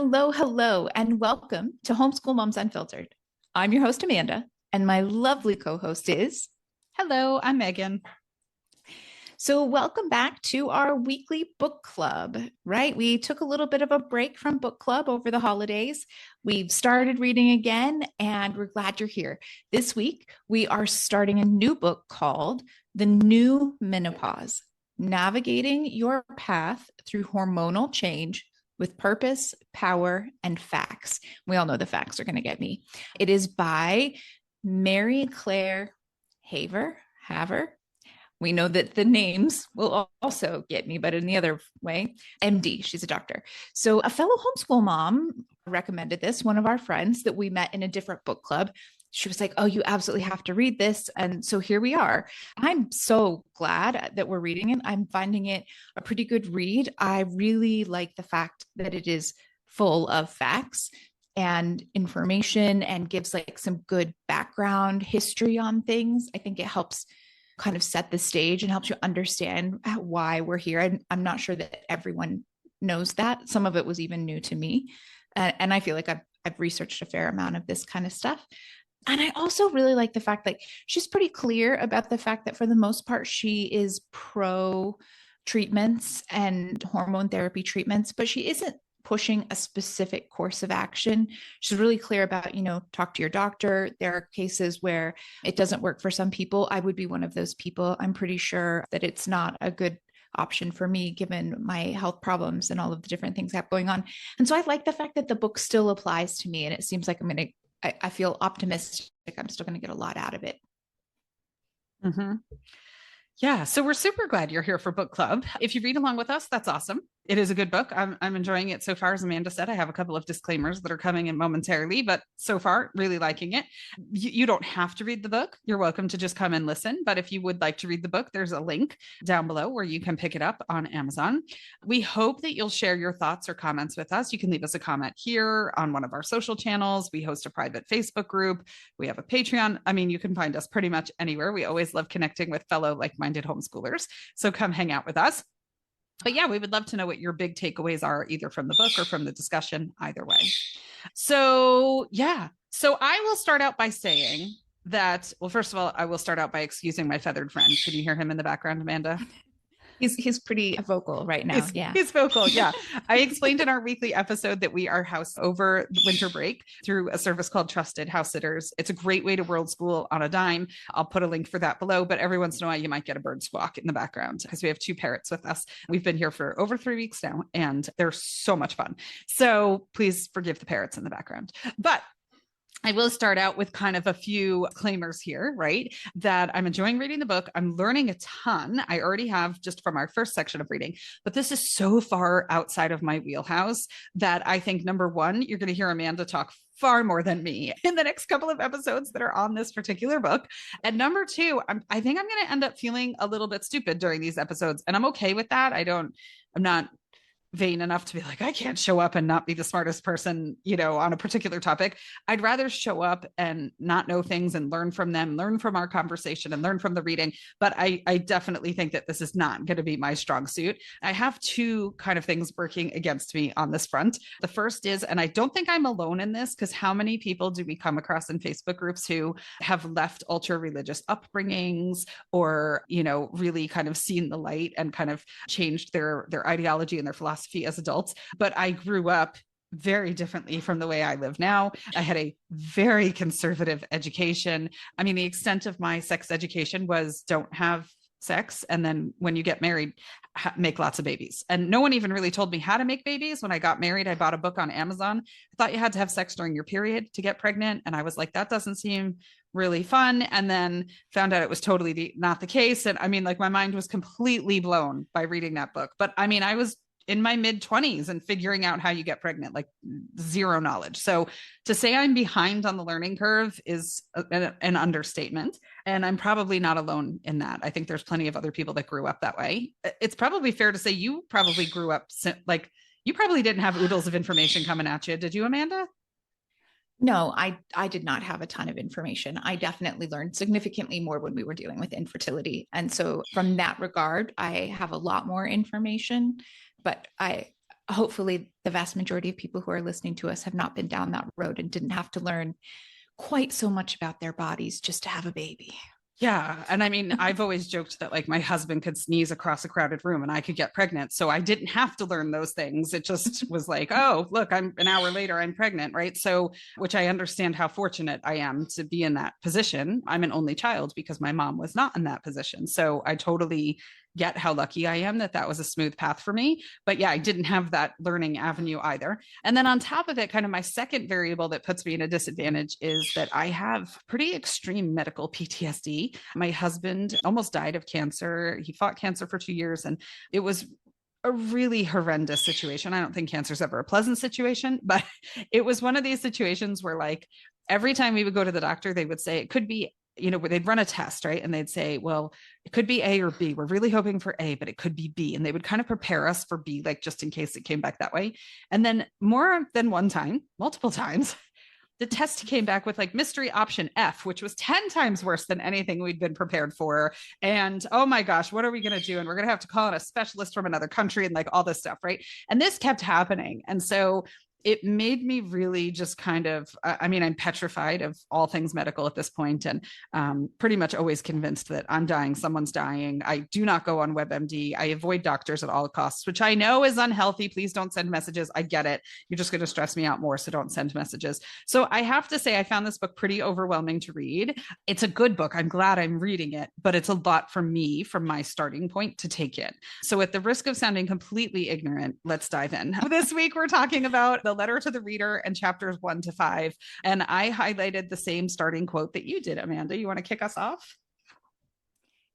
Hello, hello, and welcome to Homeschool Moms Unfiltered. I'm your host, Amanda, and my lovely co host is. Hello, I'm Megan. So, welcome back to our weekly book club, right? We took a little bit of a break from book club over the holidays. We've started reading again, and we're glad you're here. This week, we are starting a new book called The New Menopause: Navigating Your Path Through Hormonal Change with Purpose, Power, and Facts. We all know the facts are going to get me. It is by Mary Claire Haver. We know that the names will also get me, but in the other way, MD, she's a doctor. So a fellow homeschool mom recommended this, one of our friends that we met in a different book club. She was like, oh, you absolutely have to read this. And so here we are. I'm so glad that we're reading it. I'm finding it a pretty good read. I really like the fact that it is full of facts and information and gives like some good background history on things. I think it helps kind of set the stage and helps you understand why we're here. And I'm not sure that everyone knows that. Some of it was even new to me. And I feel like I've researched a fair amount of this kind of stuff. And I also really like the fact that she's pretty clear about the fact that for the most part, she is pro treatments and hormone therapy treatments, but she isn't pushing a specific course of action. She's really clear about, talk to your doctor. There are cases where it doesn't work for some people. I would be one of those people. I'm pretty sure that it's not a good option for me, given my health problems and all of the different things I have going on. And so I like the fact that the book still applies to me. And it seems like I feel optimistic. I'm still going to get a lot out of it. Mm-hmm. Yeah, so we're super glad you're here for book club. If you read along with us, that's awesome. It is a good book. I'm enjoying it so far. As Amanda said, I have a couple of disclaimers that are coming in momentarily, but so far, really liking it. You don't have to read the book. You're welcome to just come and listen. But if you would like to read the book, there's a link down below where you can pick it up on Amazon. We hope that you'll share your thoughts or comments with us. You can leave us a comment here on one of our social channels. We host a private Facebook group. We have a Patreon. I mean, you can find us pretty much anywhere. We always love connecting with fellow like-minded homeschoolers. So come hang out with us. But yeah, we would love to know what your big takeaways are, either from the book or from the discussion, either way. So yeah, so I will start out by saying that, well, first of all, I will start out by excusing my feathered friend. Can you hear him in the background, Amanda? He's pretty vocal right now. He's vocal. Yeah. I explained in our weekly episode that we are house over winter break through a service called Trusted House Sitters. It's a great way to world school on a dime. I'll put a link for that below, but every once in a while you might get a bird squawk in the background because we have two parrots with us. We've been here for over 3 weeks now and they're so much fun. So please forgive the parrots in the background. But I will start out with kind of a few claimers here, right? That I'm enjoying reading the book. I'm learning a ton. I already have just from our first section of reading, but this is so far outside of my wheelhouse that I think, number one, you're going to hear Amanda talk far more than me in the next couple of episodes that are on this particular book. And number two, I think I'm going to end up feeling a little bit stupid during these episodes. And I'm okay with that. I'm not vain enough to be like, I can't show up and not be the smartest person, on a particular topic. I'd rather show up and not know things and learn from them, learn from our conversation and learn from the reading. But I definitely think that this is not going to be my strong suit. I have two kind of things working against me on this front. The first is, and I don't think I'm alone in this, because how many people do we come across in Facebook groups who have left ultra religious upbringings or, really kind of seen the light and kind of changed their ideology and their philosophy as adults. But I grew up very differently from the way I live now. I had a very conservative education. I mean, the extent of my sex education was don't have sex. And then when you get married, make lots of babies. And no one even really told me how to make babies. When I got married, I bought a book on Amazon. I thought you had to have sex during your period to get pregnant. And I was like, that doesn't seem really fun. And then found out it was totally not the case. And I mean, like my mind was completely blown by reading that book. But I mean, I was in my mid-20s and figuring out how you get pregnant, like zero knowledge. So to say I'm behind on the learning curve is an understatement. And I'm probably not alone in that. I think there's plenty of other people that grew up that way. It's probably fair to say you probably grew up like you probably didn't have oodles of information coming at you. Did you, Amanda? No, I did not have a ton of information. I definitely learned significantly more when we were dealing with infertility. And so from that regard, I have a lot more information, but hopefully the vast majority of people who are listening to us have not been down that road and didn't have to learn quite so much about their bodies just to have a baby. Yeah. And I mean, I've always joked that like my husband could sneeze across a crowded room and I could get pregnant. So I didn't have to learn those things. It just was like, oh, look, I'm an hour later, I'm pregnant. Right. So, which I understand how fortunate I am to be in that position. I'm an only child because my mom was not in that position. So I totally get how lucky I am that that was a smooth path for me. But yeah, I didn't have that learning avenue either. And then on top of it, kind of my second variable that puts me in a disadvantage is that I have pretty extreme medical PTSD. My husband almost died of cancer. He fought cancer for 2 years, and it was a really horrendous situation. I don't think cancer is ever a pleasant situation, but it was one of these situations where, like, every time we would go to the doctor, they would say it could be, where they'd run a test, right? And they'd say, well, it could be A or B. We're really hoping for A, but it could be B. And they would kind of prepare us for B, like just in case it came back that way. And then more than one time, multiple times, the test came back with like mystery option F, which was 10 times worse than anything we'd been prepared for. And oh my gosh, what are we going to do? And we're going to have to call in a specialist from another country and like all this stuff, right? And this kept happening. And so it made me really just kind of, I mean, I'm petrified of all things medical at this point, and pretty much always convinced that I'm dying, someone's dying. I do not go on WebMD. I avoid doctors at all costs, which I know is unhealthy. Please don't send messages. I get it. You're just going to stress me out more, so don't send messages. So I have to say, I found this book pretty overwhelming to read. It's a good book. I'm glad I'm reading it, but it's a lot for me from my starting point to take in. So at the risk of sounding completely ignorant, let's dive in. This week, we're talking about the letter to the reader and chapters 1 to 5. And I highlighted the same starting quote that you did, Amanda. You want to kick us off?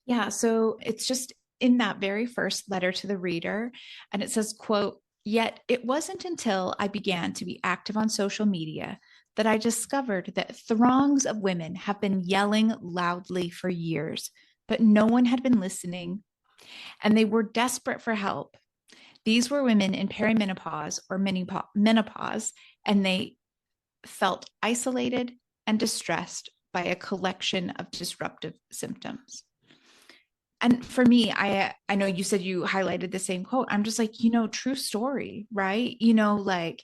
Yeah. So it's just in that very first letter to the reader. And it says, quote, "Yet it wasn't until I began to be active on social media that I discovered that throngs of women have been yelling loudly for years, but no one had been listening, and they were desperate for help. These were women in perimenopause or menopause, and they felt isolated and distressed by a collection of disruptive symptoms." And for me, I know you said you highlighted the same quote. I'm just like, true story, right? Like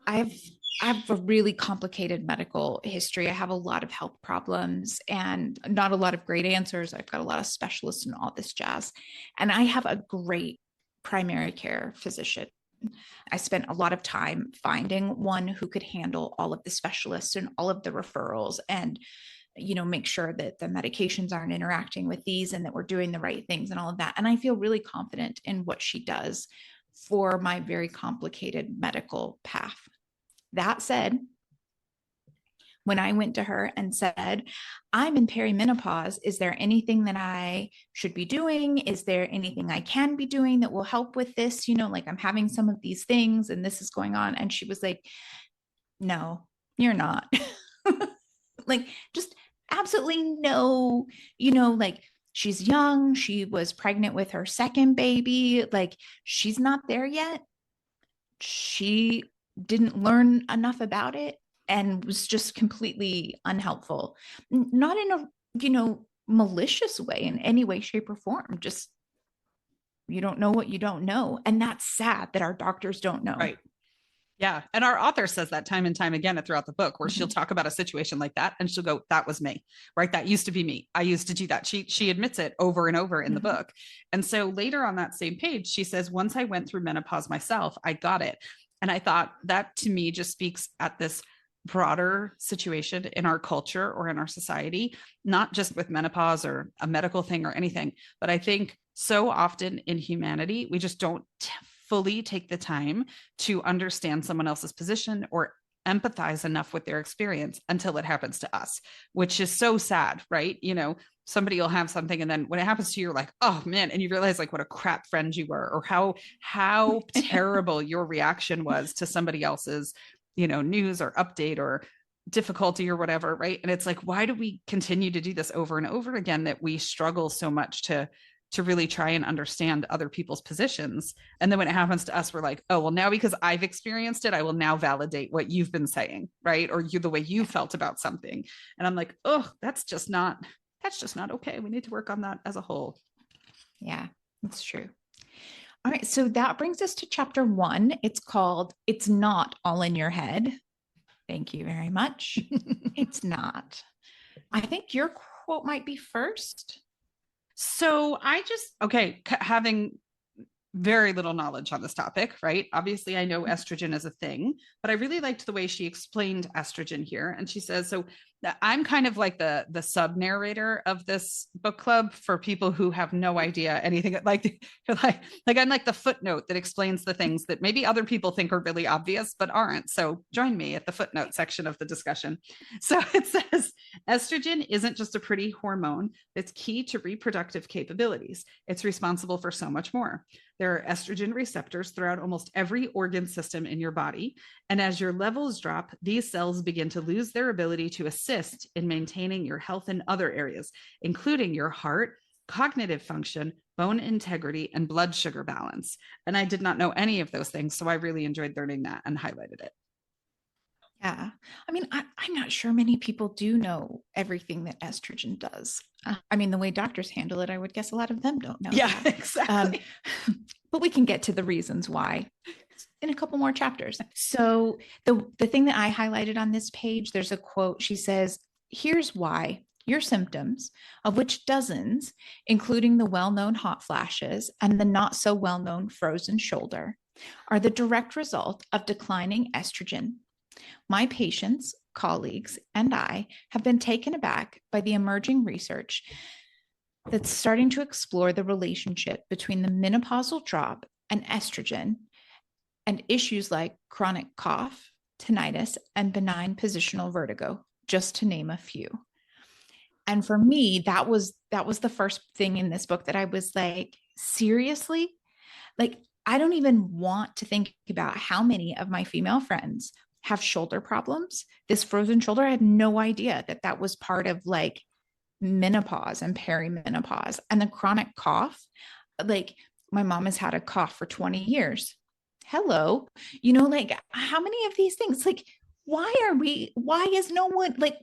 I've I have a really complicated medical history. I have a lot of health problems and not a lot of great answers. I've got a lot of specialists and all this jazz. And I have a great primary care physician. I spent a lot of time finding one who could handle all of the specialists and all of the referrals and make sure that the medications aren't interacting with these and that we're doing the right things and all of that. And I feel really confident in what she does for my very complicated medical path. That said, when I went to her and said, "I'm in perimenopause, is there anything that I should be doing? Is there anything I can be doing that will help with this? Like I'm having some of these things and this is going on." And she was like, "No, you're not." Like just absolutely no, like she's young. She was pregnant with her second baby. Like she's not there yet. She didn't learn enough about it and was just completely unhelpful. Not in a, malicious way in any way, shape, or form. Just you don't know what you don't know. And that's sad that our doctors don't know. Right. Yeah. And our author says that time and time again throughout the book, where she'll talk about a situation like that and she'll go, "That was me, right? That used to be me. I used to do that." She admits it over and over in the book. And so later on that same page, she says, "Once I went through menopause myself, I got it." And I thought that to me just speaks at this broader situation in our culture or in our society, not just with menopause or a medical thing or anything, but I think so often in humanity, we just don't fully take the time to understand someone else's position or empathize enough with their experience until it happens to us, which is so sad, right? Somebody will have something and then when it happens to you, you're like, "Oh man," and you realize like what a crap friend you were, or how terrible your reaction was to somebody else's, news or update or difficulty or whatever, right? And it's like, why do we continue to do this over and over again, that we struggle so much to really try and understand other people's positions? And then when it happens to us, we're like, "Oh, well, now because I've experienced it, I will now validate what you've been saying," right? Or the way you felt about something. And I'm like, "Oh, that's just not okay. We need to work on that as a whole." Yeah, that's true. All right. So that brings us to chapter 1. It's called It's Not All in Your Head. Thank you very much. It's not. I think your quote might be first. So having very little knowledge on this topic, right? Obviously, I know estrogen is a thing, but I really liked the way she explained estrogen here. And she says, so I'm kind of like the sub narrator of this book club for people who have no idea anything. Like I'm like the footnote that explains the things that maybe other people think are really obvious, but aren't. So join me at the footnote section of the discussion. So it says, estrogen isn't just a pretty hormone that's key to reproductive capabilities. It's responsible for so much more. There are estrogen receptors throughout almost every organ system in your body. And as your levels drop, these cells begin to lose their ability to assist in maintaining your health in other areas, including your heart, cognitive function, bone integrity, and blood sugar balance. And I did not know any of those things. So I really enjoyed learning that and highlighted it. Yeah. I mean, I'm not sure many people do know everything that estrogen does. I mean, the way doctors handle it, I would guess a lot of them don't know. Yeah, that. exactly. But we can get to the reasons why in a couple more chapters. So the thing that I highlighted on this page, there's a quote. She says, here's why your symptoms, of which dozens, including the well-known hot flashes and the not so well-known frozen shoulder, are the direct result of declining estrogen. My patients, colleagues, and I have been taken aback by the emerging research that's starting to explore the relationship between the menopausal drop and estrogen and issues like chronic cough, tinnitus, and benign positional vertigo, just to name a few. And for me, that was the first thing in this book that I was like, seriously? Like, I don't even want to think about how many of my female friends have shoulder problems. This frozen shoulder, I had no idea that that was part of like menopause and perimenopause. And the chronic cough, like my mom has had a cough for 20 years. Hello, like how many of these things, like, why is no one like,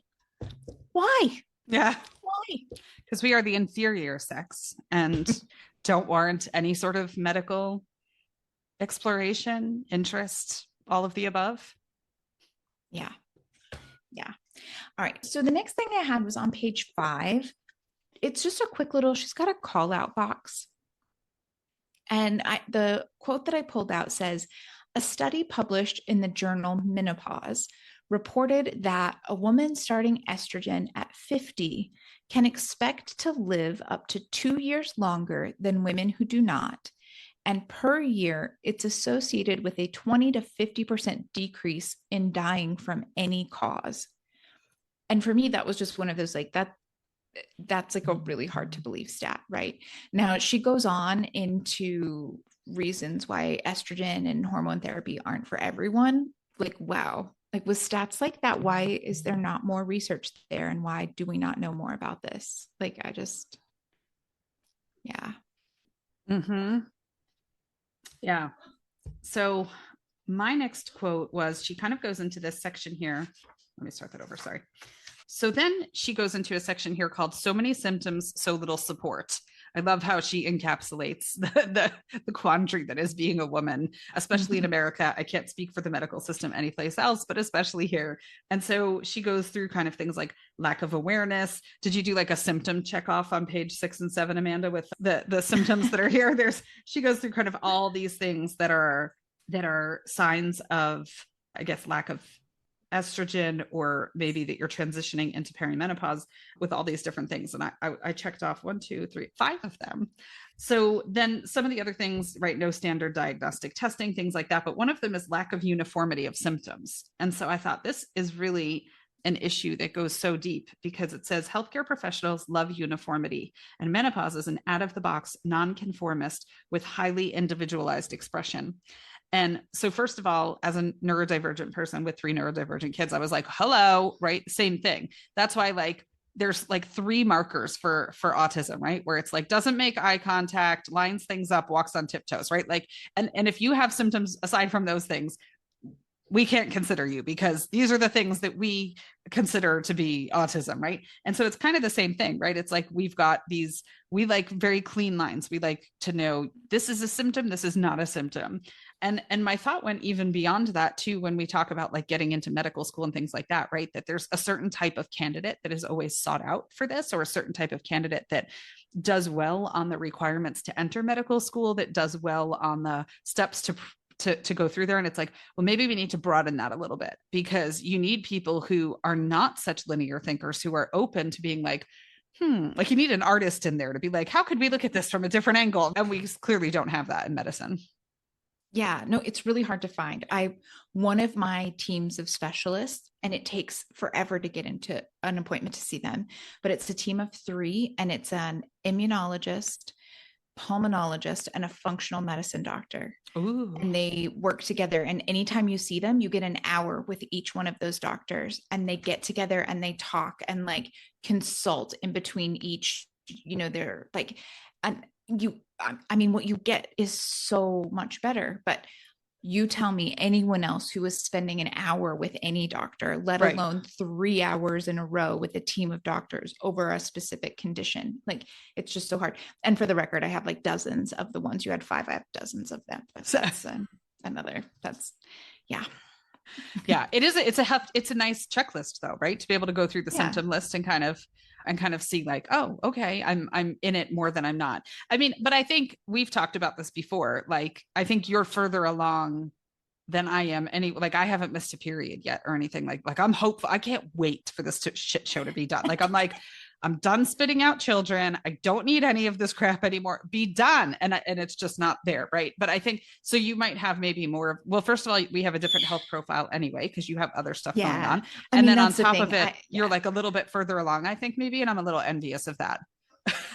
why? Yeah. Why? Because we are the inferior sex and don't warrant any sort of medical exploration, interest, all of the above. Yeah. All right. So the next thing I had was on page 5. It's just a quick little, she's got a call out box. And the quote that I pulled out says, a study published in the journal Menopause reported that a woman starting estrogen at 50 can expect to live up to 2 years longer than women who do not. And per year, it's associated with a 20 to 50% decrease in dying from any cause. And for me, that was just one of those, like, that's like a really hard to believe stat, right? Now, she goes on into reasons why estrogen and hormone therapy aren't for everyone. Like, wow, like with stats like that, why is there not more research there? And why do we not know more about this? Like, yeah. Mm-hmm. Yeah. So my next quote was, she kind of goes into this section here. Let me start that over. Sorry. So then she goes into a section here called So Many Symptoms, So Little Support. I love how she encapsulates the quandary that is being a woman, especially in America. I can't speak for the medical system anyplace else, but especially here. And so she goes through kind of things like lack of awareness. Did you do like a symptom check off on page 6 and 7, Amanda, with the symptoms that are here? She goes through kind of all these things that are signs of, I guess, lack of estrogen, or maybe that you're transitioning into perimenopause with all these different things. And I checked off 1, 2, 3, 5 of them. So then some of the other things, right? No standard diagnostic testing, things like that. But one of them is lack of uniformity of symptoms. And so I thought this is really an issue that goes so deep, because it says healthcare professionals love uniformity, and menopause is an out-of-the-box nonconformist with highly individualized expression. And so first of all, as a neurodivergent person with 3 neurodivergent kids, I was like, hello, right? Same thing. That's why, like, there's like 3 markers for autism, right? Where it's like, doesn't make eye contact, lines things up, walks on tiptoes, right? Like, and if you have symptoms aside from those things, we can't consider you because these are the things that we consider to be autism, right? And so it's kind of the same thing, right? It's like we like very clean lines. We like to know this is a symptom, this is not a symptom. And my thought went even beyond that too, when we talk about like getting into medical school and things like that, right? That there's a certain type of candidate that is always sought out for this, or a certain type of candidate that does well on the requirements to enter medical school, that does well on the steps to go through there. And it's like, well, maybe we need to broaden that a little bit, because you need people who are not such linear thinkers, who are open to being like, like you need an artist in there to be like, how could we look at this from a different angle? And we clearly don't have that in medicine. Yeah, no, it's really hard to find. One of my teams of specialists, and it takes forever to get into an appointment to see them, but it's a team of 3, and it's an immunologist, pulmonologist, and a functional medicine doctor. Ooh. And they work together. And anytime you see them, you get an hour with each one of those doctors, and they get together and they talk and like consult in between each, they're like, and I mean, what you get is so much better, but you tell me anyone else who is spending an hour with any doctor, let Right. alone 3 hours in a row with a team of doctors over a specific condition. Like, it's just so hard. And for the record, I have like dozens of the ones you had 5. I have dozens of them. But that's yeah. Yeah, it is. It's a nice checklist though, right? To be able to go through the symptom list and kind of see like, oh, okay, I'm in it more than I'm not. I mean, but I think we've talked about this before. Like, I think you're further along than I am. Like, I haven't missed a period yet or anything. Like I'm hopeful. I can't wait for this shit show to be done. Like, I'm done spitting out children. I don't need any of this crap anymore. Be done. And it's just not there. Right. But I think, so you might have maybe more, well, first of all, we have a different health profile anyway, because you have other stuff going on. And then on top of it, you're like a little bit further along, I think maybe, and I'm a little envious of that.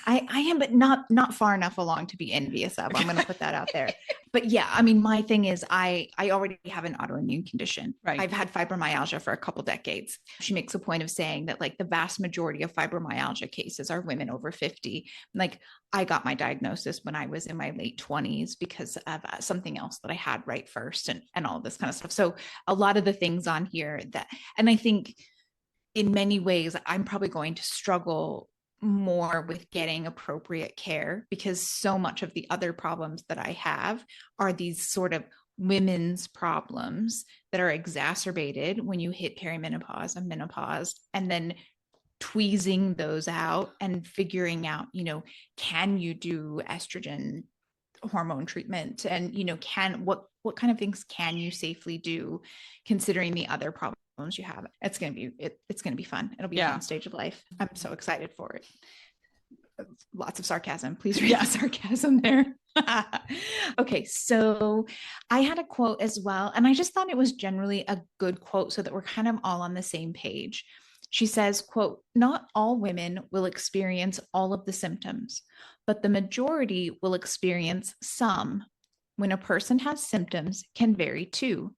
I am, but not far enough along to be envious of. I'm going to put that out there. But yeah, I mean, my thing is I already have an autoimmune condition. Right. I've had fibromyalgia for a couple decades. She makes a point of saying that like the vast majority of fibromyalgia cases are women over 50. Like, I got my diagnosis when I was in my late 20s because of something else that I had right first, and all this kind of stuff. So a lot of the things on here and I think in many ways, I'm probably going to struggle more with getting appropriate care, because so much of the other problems that I have are these sort of women's problems that are exacerbated when you hit perimenopause and menopause, and then tweezing those out and figuring out, can you do estrogen hormone treatment, and what kind of things can you safely do considering the other problems you have. It's going to be fun. It'll be a fun stage of life. I'm so excited for it. Lots of sarcasm. Please read the sarcasm there. Okay. So I had a quote as well, and I just thought it was generally a good quote so that we're kind of all on the same page. She says, quote, "Not all women will experience all of the symptoms, but the majority will experience some. When a person has symptoms can vary too.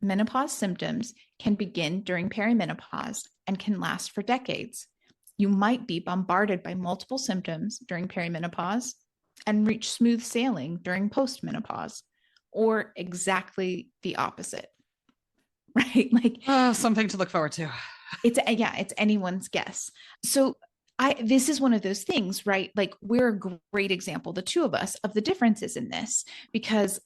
Menopause symptoms can begin during perimenopause and can last for decades. You might be bombarded by multiple symptoms during perimenopause and reach smooth sailing during postmenopause, or exactly the opposite." Right? Like, something to look forward to. It's anyone's guess. So this is one of those things, right? Like, we're a great example, the two of us, of the differences in this, because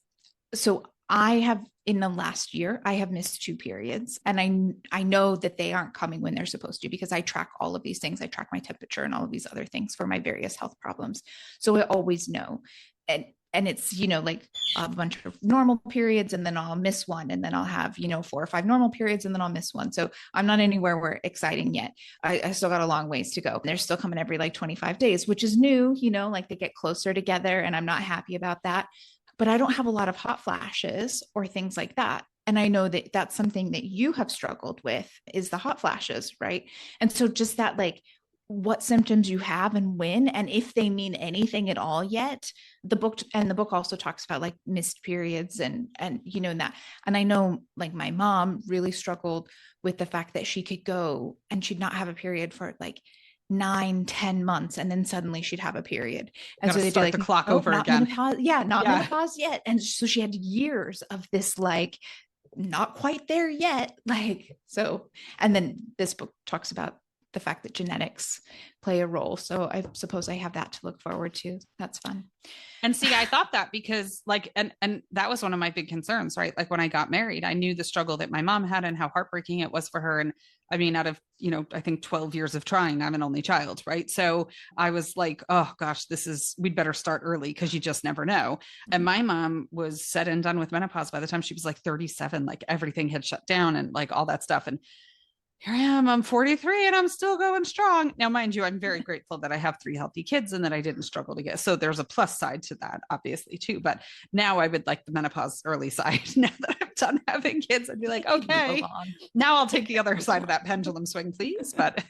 in the last year, I have missed 2 periods, and I know that they aren't coming when they're supposed to, because I track all of these things. I track my temperature and all of these other things for my various health problems. So I always know. And it's, like a bunch of normal periods, and then I'll miss one, and then I'll have, 4 or 5 normal periods, and then I'll miss one. So I'm not anywhere where exciting yet. I still got a long ways to go. They're still coming every like 25 days, which is new, like they get closer together, and I'm not happy about that. But I don't have a lot of hot flashes or things like that. And I know that that's something that you have struggled with, is the hot flashes, right? And so just that, like, what symptoms you have and when, and if they mean anything at all yet. The book also talks about like missed periods and that. And I know, like, my mom really struggled with the fact that she could go and she'd not have a period for like 9-10 months, and then suddenly she'd have a period, and so they start the clock over again. Menopause, not menopause yet. And so she had years of this like not quite there yet. Like, so, and then this book talks about the fact that genetics play a role. So I suppose I have that to look forward to. That's fun. And see, I thought that because like, and that was one of my big concerns, right? Like when I got married, I knew the struggle that my mom had and how heartbreaking it was for her. And I mean, out of, I think 12 years of trying, I'm an only child, right? So I was like, oh gosh, we'd better start early because you just never know. And my mom was said and done with menopause by the time she was like 37, like everything had shut down and like all that stuff. And here I am, I'm 43 and I'm still going strong. Now, mind you, I'm very grateful that I have 3 healthy kids and that I didn't struggle to get. So there's a plus side to that, obviously, too. But now I would like the menopause early side. Now that I'm done having kids, I'd be like, okay, now I'll take the other side of that pendulum swing, please. But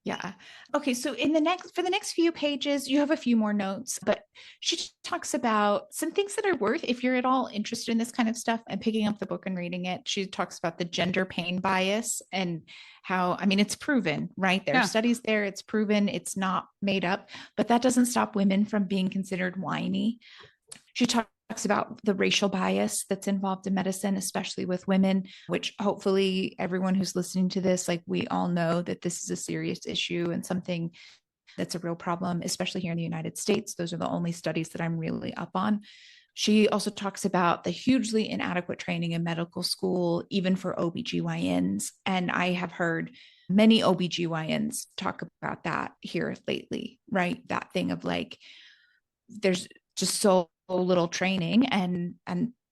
yeah. Okay. So for the next few pages, you have a few more notes, but she talks about some things that are worth, if you're at all interested in this kind of stuff and picking up the book and reading it. She talks about the gender pain bias and how, I mean, it's proven, right? There are studies there. It's proven, it's not made up, but that doesn't stop women from being considered whiny. She talks about the racial bias that's involved in medicine, especially with women, which hopefully everyone who's listening to this, like we all know that this is a serious issue and something that's a real problem, especially here in the United States. Those are the only studies that I'm really up on. She also talks about the hugely inadequate training in medical school, even for OBGYNs. And I have heard many OBGYNs talk about that here lately, right? That thing of like, there's just so little training and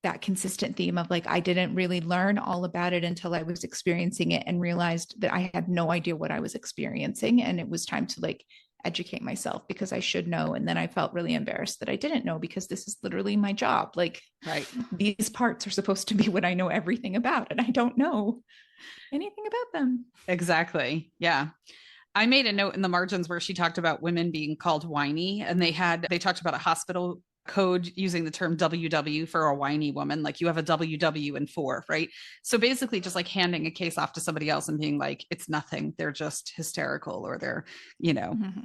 that consistent theme of like, I didn't really learn all about it until I was experiencing it and realized that I had no idea what I was experiencing. And it was time to like educate myself because I should know. And then I felt really embarrassed that I didn't know because this is literally my job. Like, right, these parts are supposed to be what I know everything about, and I don't know anything about them. Exactly. Yeah. I made a note in the margins where she talked about women being called whiny, and they talked about a hospital code using the term WW for a whiny woman. Like you have a WW in 4, right? So basically just like handing a case off to somebody else and being like, it's nothing. They're just hysterical or they're,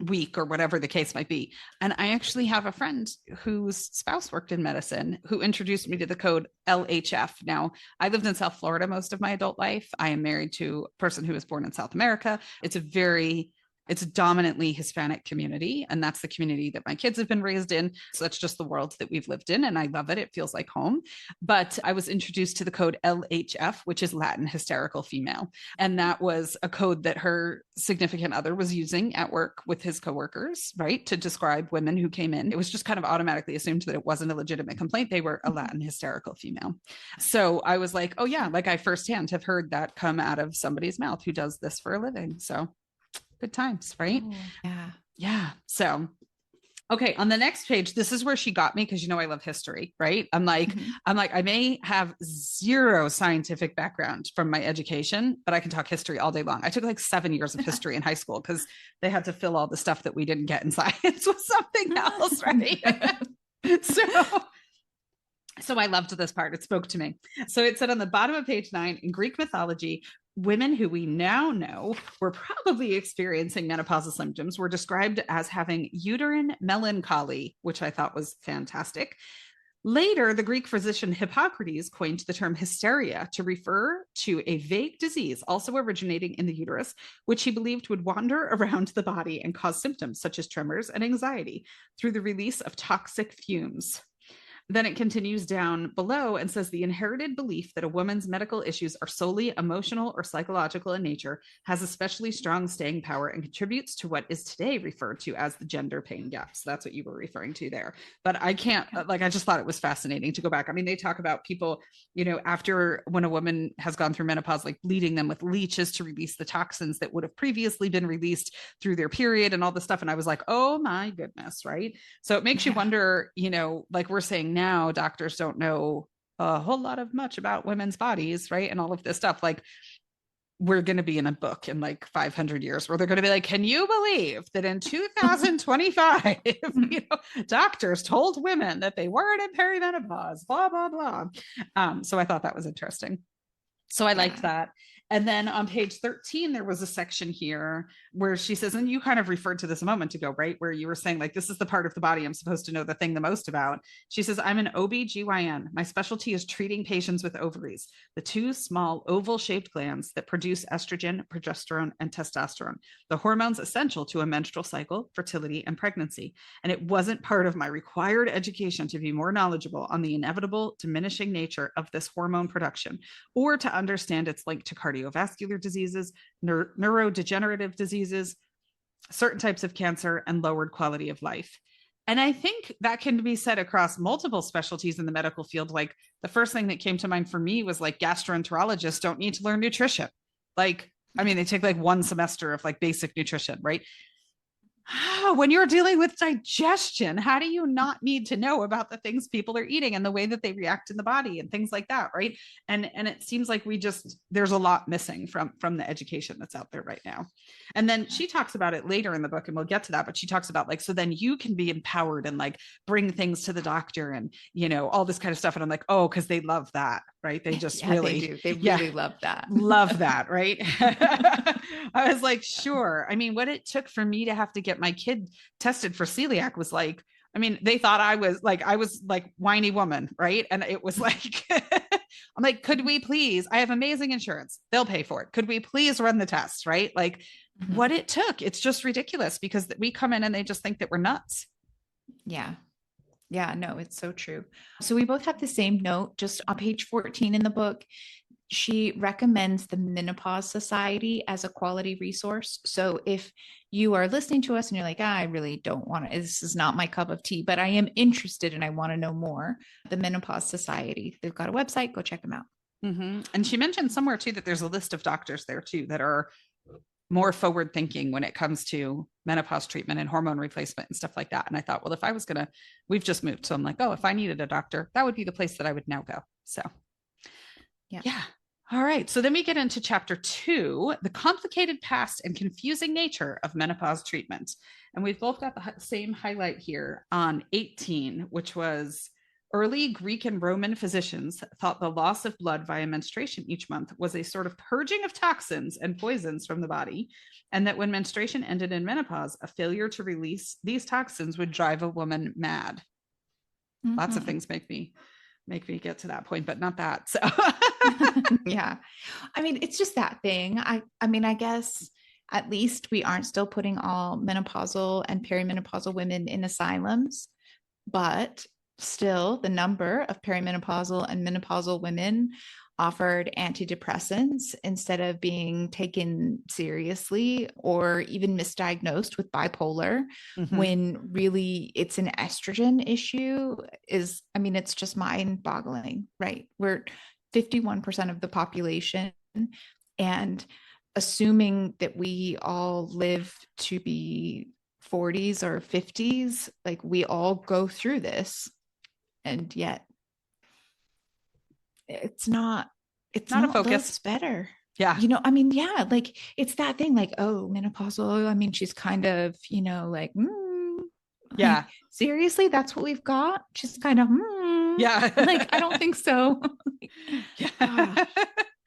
weak or whatever the case might be. And I actually have a friend whose spouse worked in medicine who introduced me to the code LHF. Now, I lived in South Florida most of my adult life. I am married to a person who was born in South America. It's a dominantly Hispanic community. And that's the community that my kids have been raised in. So that's just the world that we've lived in. And I love it. It feels like home. But I was introduced to the code LHF, which is Latin hysterical female. And that was a code that her significant other was using at work with his coworkers, right? To describe women who came in. It was just kind of automatically assumed that it wasn't a legitimate complaint. They were a Latin hysterical female. So I was like, oh yeah, like I firsthand have heard that come out of somebody's mouth who does this for a living. So good times, right? Oh, yeah. Yeah. So, okay. On the next page, this is where she got me because I love history, right? I'm like, I may have zero scientific background from my education, but I can talk history all day long. I took like 7 years of history in high school because they had to fill all the stuff that we didn't get in science with something else, right? So I loved this part. It spoke to me. So it said on the bottom of page 9, in Greek mythology, women who we now know were probably experiencing menopausal symptoms were described as having uterine melancholy, which I thought was fantastic. Later, the Greek physician Hippocrates coined the term hysteria to refer to a vague disease also originating in the uterus, which he believed would wander around the body and cause symptoms such as tremors and anxiety through the release of toxic fumes. Then it continues down below and says the inherited belief that a woman's medical issues are solely emotional or psychological in nature has especially strong staying power and contributes to what is today referred to as the gender pain gap. So that's what you were referring to there. But I can't, like, I just thought it was fascinating to go back. I mean, they talk about people, after when a woman has gone through menopause, like bleeding them with leeches to release the toxins that would have previously been released through their period and all this stuff. And I was like, oh my goodness, right? So it makes you wonder, like we're saying now, doctors don't know a whole lot of much about women's bodies, right? And all of this stuff. Like, we're going to be in a book in like 500 years where they're going to be like, can you believe that in 2025, doctors told women that they weren't in perimenopause, blah, blah, blah. So I thought that was interesting. So I liked that. And then on page 13, there was a section here where she says, and you kind of referred to this a moment ago, right? Where you were saying like, this is the part of the body I'm supposed to know the thing the most about. She says, I'm an OB/GYN. My specialty is treating patients with ovaries, the two small oval shaped glands that produce estrogen, progesterone, and testosterone, the hormones essential to a menstrual cycle, fertility, and pregnancy. And it wasn't part of my required education to be more knowledgeable on the inevitable diminishing nature of this hormone production, or to understand its link to cardiovascular diseases, neurodegenerative diseases, certain types of cancer, and lowered quality of life. And I think that can be said across multiple specialties in the medical field. Like the first thing that came to mind for me was like gastroenterologists don't need to learn nutrition. Like, I mean, they take like one semester of like basic nutrition, right? When you're dealing with digestion, how do you not need to know about the things people are eating and the way that they react in the body and things like that, right? And it seems like there's a lot missing from the education that's out there right now. And then she talks about it later in the book, and we'll get to that, but she talks about like, so then you can be empowered and like bring things to the doctor and, you know, all this kind of stuff. And I'm like, oh, because they love that, right? They just really they do. They really love that. Love that, right? I was like, sure. I mean, what it took for me to have to get my kid tested for celiac was like, I mean, they thought I was like whiny woman, right? And it was like, I'm like, could we please? I have amazing insurance. They'll pay for it. Could we please run the test, right? Like what it took. It's just ridiculous because we come in and they just think that we're nuts. Yeah. Yeah, no, it's so true. So we both have the same note just on page 14 in the book. She recommends the Menopause Society as a quality resource. So if you are listening to us and you're like, I really don't want to, this is not my cup of tea, but I am interested and I want to know more, the Menopause Society, they've got a website, go check them out. Mm-hmm. And she mentioned somewhere too that there's a list of doctors there too that are more forward thinking when it comes to menopause treatment and hormone replacement and stuff like that. And I thought, well, if I was we've just moved. So I'm like, oh, if I needed a doctor, that would be the place that I would now go. So yeah. All right. So then we get into chapter 2, the complicated past and confusing nature of menopause treatment. And we've both got the same highlight here on 18, which was early Greek and Roman physicians thought the loss of blood via menstruation each month was a sort of purging of toxins and poisons from the body, and that when menstruation ended in menopause, a failure to release these toxins would drive a woman mad. Mm-hmm. Lots of things make me get to that point, but not that. So yeah. I mean, it's just that thing. I mean, I guess at least we aren't still putting all menopausal and perimenopausal women in asylums, but still the number of perimenopausal and menopausal women offered antidepressants instead of being taken seriously or even misdiagnosed with bipolar, when really it's an estrogen issue is, I mean, it's just mind boggling, right? We're 51% of the population, and assuming that we all live to be 40s or 50s, like we all go through this. And yet it's not a focus. It's better. Yeah. You know, I mean, yeah, like it's that thing like, oh, menopausal. I mean, she's kind of, you know, like, yeah, like, seriously, that's what we've got. She's kind of, yeah. Like, I don't think so. Yeah.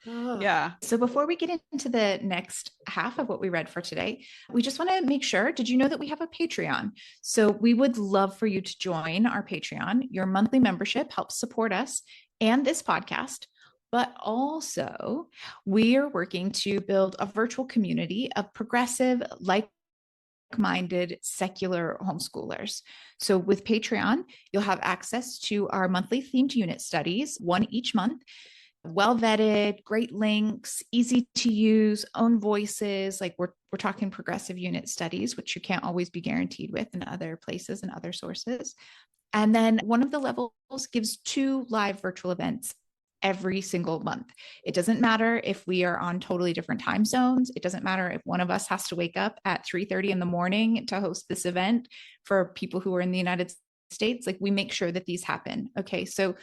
Yeah. So before we get into the next half of what we read for today, we just want to make sure, did you know that we have a Patreon? So we would love for you to join our Patreon. Your monthly membership helps support us and this podcast, but also we are working to build a virtual community of progressive, like-minded secular homeschoolers. So with Patreon, you'll have access to our monthly themed unit studies, one each month. Well vetted, great links, easy to use, own voices. Like we're talking progressive unit studies, which you can't always be guaranteed with in other places and other sources. And then one of the levels gives 2 live virtual events every single month. It doesn't matter if we are on totally different time zones. It doesn't matter if one of us has to wake up at 3:30 in the morning to host this event for people who are in the United States. Like we make sure that these happen. Okay. So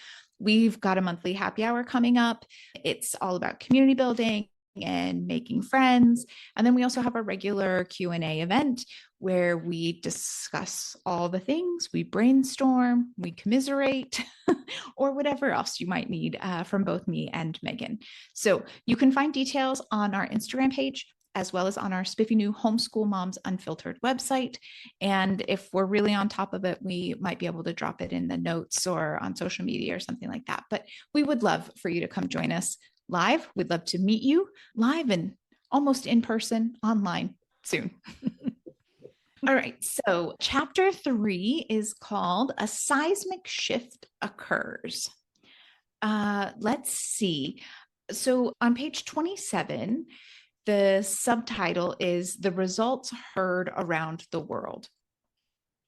we've got a monthly happy hour coming up. It's all about community building and making friends. And then we also have a regular Q&A event where we discuss all the things, we brainstorm, we commiserate, or whatever else you might need from both me and Megan. So you can find details on our Instagram page as well as on our spiffy new Homeschool Moms Unfiltered website. And if we're really on top of it, we might be able to drop it in the notes or on social media or something like that. But we would love for you to come join us live. We'd love to meet you live and almost in person online soon. All right. So chapter 3 is called A Seismic Shift Occurs. Let's see. So on page 27, the subtitle is The Results Heard Around the World.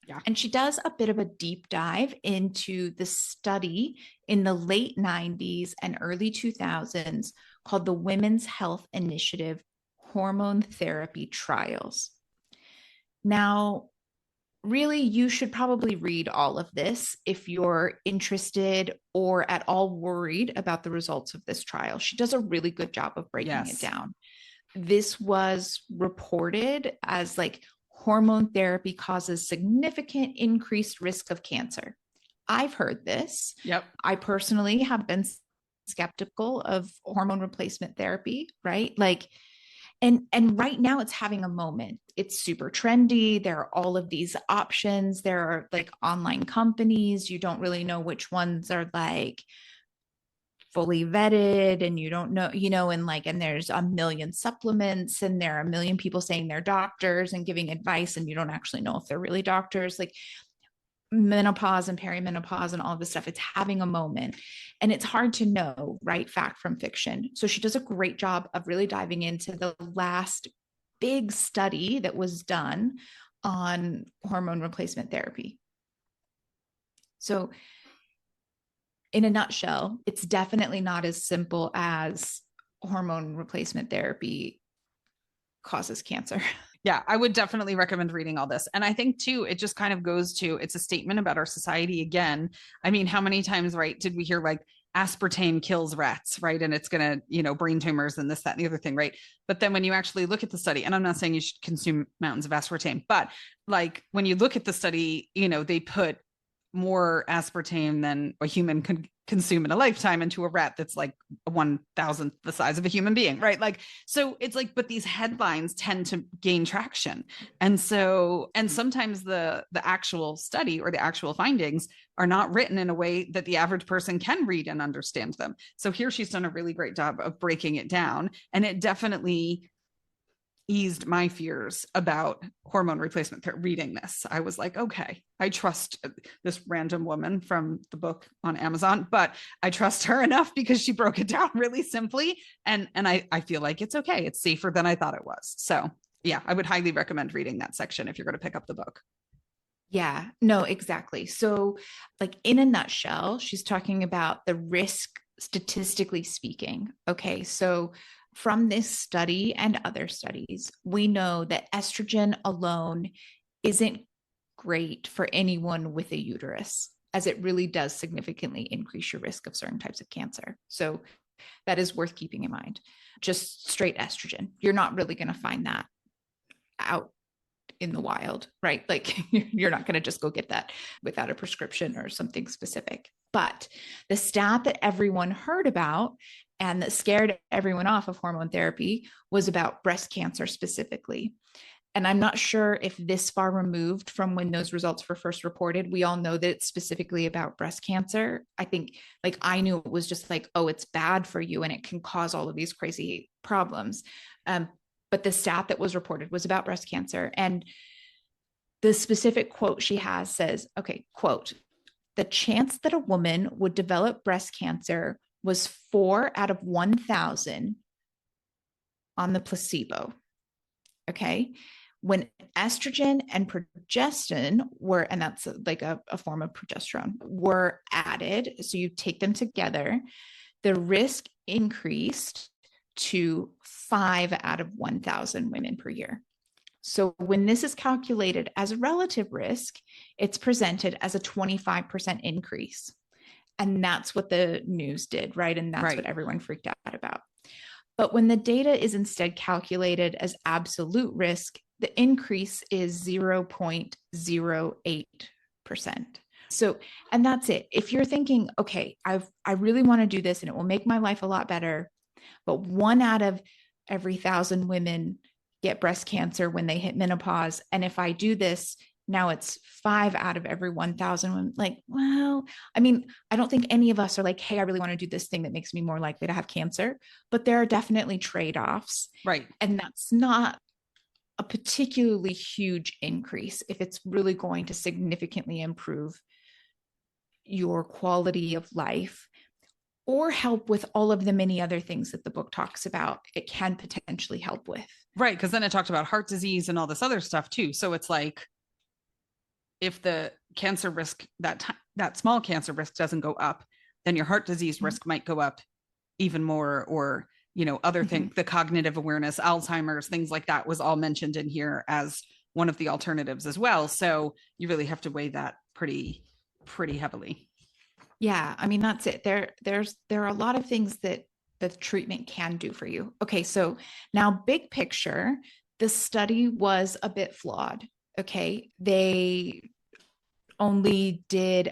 Yeah. And she does a bit of a deep dive into the study in the late 90s and early 2000s called the Women's Health Initiative Hormone Therapy Trials. Now, really, you should probably read all of this if you're interested or at all worried about the results of this trial. She does a really good job of breaking it down. This was reported as like hormone therapy causes significant increased risk of cancer. I've heard this. Yep. I personally have been skeptical of hormone replacement therapy, right? Like, and right now it's having a moment. It's super trendy. There are all of these options. There are like online companies. You don't really know which ones are like fully vetted, and you don't know, and there's a million supplements, and there are a million people saying they're doctors and giving advice, and you don't actually know if they're really doctors. Like menopause and perimenopause and all of this stuff, it's having a moment, and it's hard to know, right, fact from fiction. So she does a great job of really diving into the last big study that was done on hormone replacement therapy. So in a nutshell, it's definitely not as simple as hormone replacement therapy causes cancer. Yeah, I would definitely recommend reading all this. And I think too, it just kind of goes to, it's a statement about our society again. I mean, how many times, right, did we hear like aspartame kills rats, right? And it's going to, brain tumors and this, that, and the other thing, right? But then when you actually look at the study, and I'm not saying you should consume mountains of aspartame, but like when you look at the study, they put more aspartame than a human could consume in a lifetime into a rat that's like 1,000th the size of a human being, right? Like, so it's like, but these headlines tend to gain traction. And sometimes the actual study or the actual findings are not written in a way that the average person can read and understand them. So here she's done a really great job of breaking it down. And it definitely eased my fears about hormone replacement therapy. Reading this, I was like, okay, I trust this random woman from the book on Amazon, but I trust her enough because she broke it down really simply. And I feel like it's okay. It's safer than I thought it was. So yeah, I would highly recommend reading that section if you're going to pick up the book. Yeah, no, exactly. So like in a nutshell, she's talking about the risk statistically speaking. Okay, so from this study and other studies, we know that estrogen alone isn't great for anyone with a uterus, as it really does significantly increase your risk of certain types of cancer. So that is worth keeping in mind. Just straight estrogen, you're not really going to find that out in the wild, right? Like you're not going to just go get that without a prescription or something specific. But the stat that everyone heard about and that scared everyone off of hormone therapy was about breast cancer specifically. And I'm not sure if this far removed from when those results were first reported, we all know that it's specifically about breast cancer. I think like I knew it was just like, oh, it's bad for you and it can cause all of these crazy problems. But the stat that was reported was about breast cancer. And the specific quote she has says, okay, quote, the chance that a woman would develop breast cancer was 4 out of 1,000 on the placebo. Okay. When estrogen and progestin were, and that's like a form of progesterone, were added, so you take them together, the risk increased to 5 out of 1,000 women per year. So when this is calculated as a relative risk, it's presented as a 25% increase. And that's what the news did, right? And that's what everyone freaked out about. But when the data is instead calculated as absolute risk, the increase is 0.08%. So, and that's it. If you're thinking, okay, I really want to do this and it will make my life a lot better, but 1 out of every 1,000 women get breast cancer when they hit menopause. And if I do this, now it's 5 out of every 1,000. Like, well, I mean, I don't think any of us are like, hey, I really want to do this thing that makes me more likely to have cancer, but there are definitely trade-offs. Right. And that's not a particularly huge increase if it's really going to significantly improve your quality of life or help with all of the many other things that the book talks about. It can potentially help with. Right. Because then it talked about heart disease and all this other stuff too. So it's like, if the cancer risk, that small cancer risk doesn't go up, then your heart disease risk might go up even more, or, you know, other things, the cognitive awareness, Alzheimer's, things like that was all mentioned in here as one of the alternatives as well. So you really have to weigh that pretty heavily. Yeah. I mean, that's it. There are a lot of things that the treatment can do for you. Okay. So now big picture, the study was a bit flawed. Okay. They only did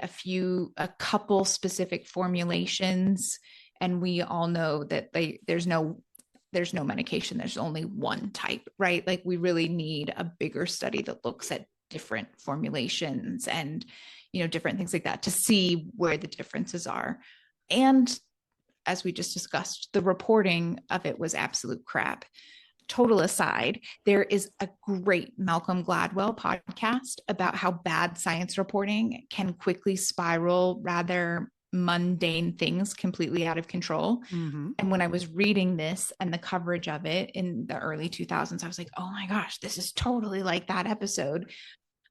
a couple specific formulations. And we all know that there's no medication. There's only one type, right? Like we really need a bigger study that looks at different formulations and, you know, different things like that to see where the differences are. And as we just discussed, the reporting of it was absolute crap. Total aside, there is a great Malcolm Gladwell podcast about how bad science reporting can quickly spiral rather mundane things completely out of control. Mm-hmm. And when I was reading this and the coverage of it in the early 2000s, I was like, oh my gosh, this is totally like that episode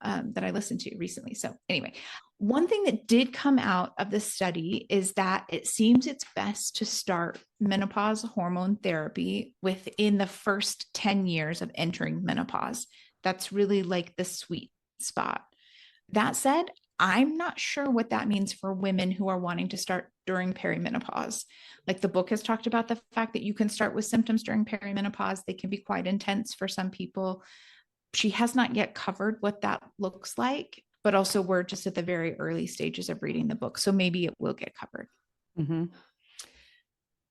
that I listened to recently. So anyway, one thing that did come out of the study is that it seems it's best to start menopause hormone therapy within the first 10 years of entering menopause. That's really like the sweet spot. That said, I'm not sure what that means for women who are wanting to start during perimenopause. Like the book has talked about the fact that you can start with symptoms during perimenopause. They can be quite intense for some people. She has not yet covered what that looks like, but also we're just at the very early stages of reading the book. So maybe it will get covered. Mm-hmm.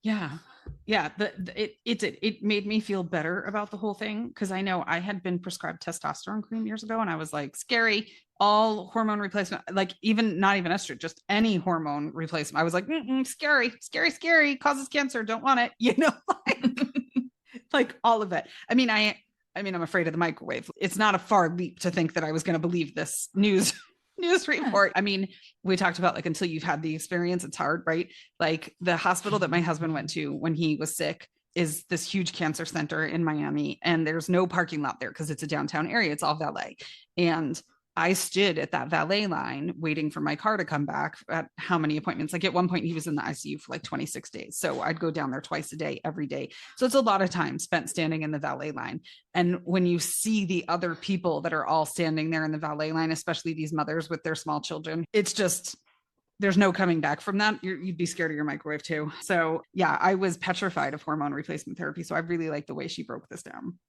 Yeah. Yeah. It made me feel better about the whole thing. Cause I know I had been prescribed testosterone cream years ago and I was like, scary, all hormone replacement, like even not even estrogen, just any hormone replacement. I was like, scary, causes cancer. Don't want it. You know, like all of it. I mean, I'm afraid of the microwave. It's not a far leap to think that I was going to believe this news report. I mean, we talked about like, until you've had the experience, it's hard, right? Like the hospital that my husband went to when he was sick is this huge cancer center in Miami, and there's no parking lot there because it's a downtown area. It's all valet. And I stood at that valet line waiting for my car to come back at how many appointments? Like at one point he was in the ICU for like 26 days. So I'd go down there twice a day, every day. So it's a lot of time spent standing in the valet line. And when you see the other people that are all standing there in the valet line, especially these mothers with their small children, it's just, there's no coming back from that. You'd be scared of your microwave too. So yeah, I was petrified of hormone replacement therapy. So I really like the way she broke this down.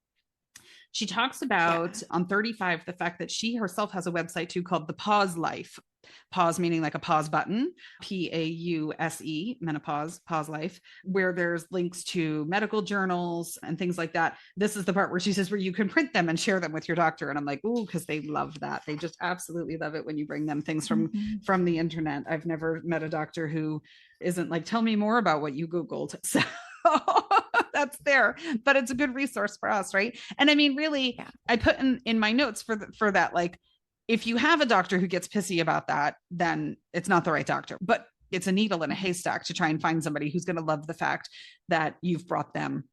She talks about on 35, the fact that she herself has a website too called The Pause Life. Pause meaning like a pause button, PAUSE, menopause, pause life, where there's links to medical journals and things like that. This is the part where she says where you can print them and share them with your doctor. And I'm like, ooh, because they love that. They just absolutely love it when you bring them things from the internet. I've never met a doctor who isn't like, tell me more about what you Googled. So that's there, but it's a good resource for us, right? And I mean, really, I put in my notes for that, like, if you have a doctor who gets pissy about that, then it's not the right doctor. But it's a needle in a haystack to try and find somebody who's going to love the fact that you've brought them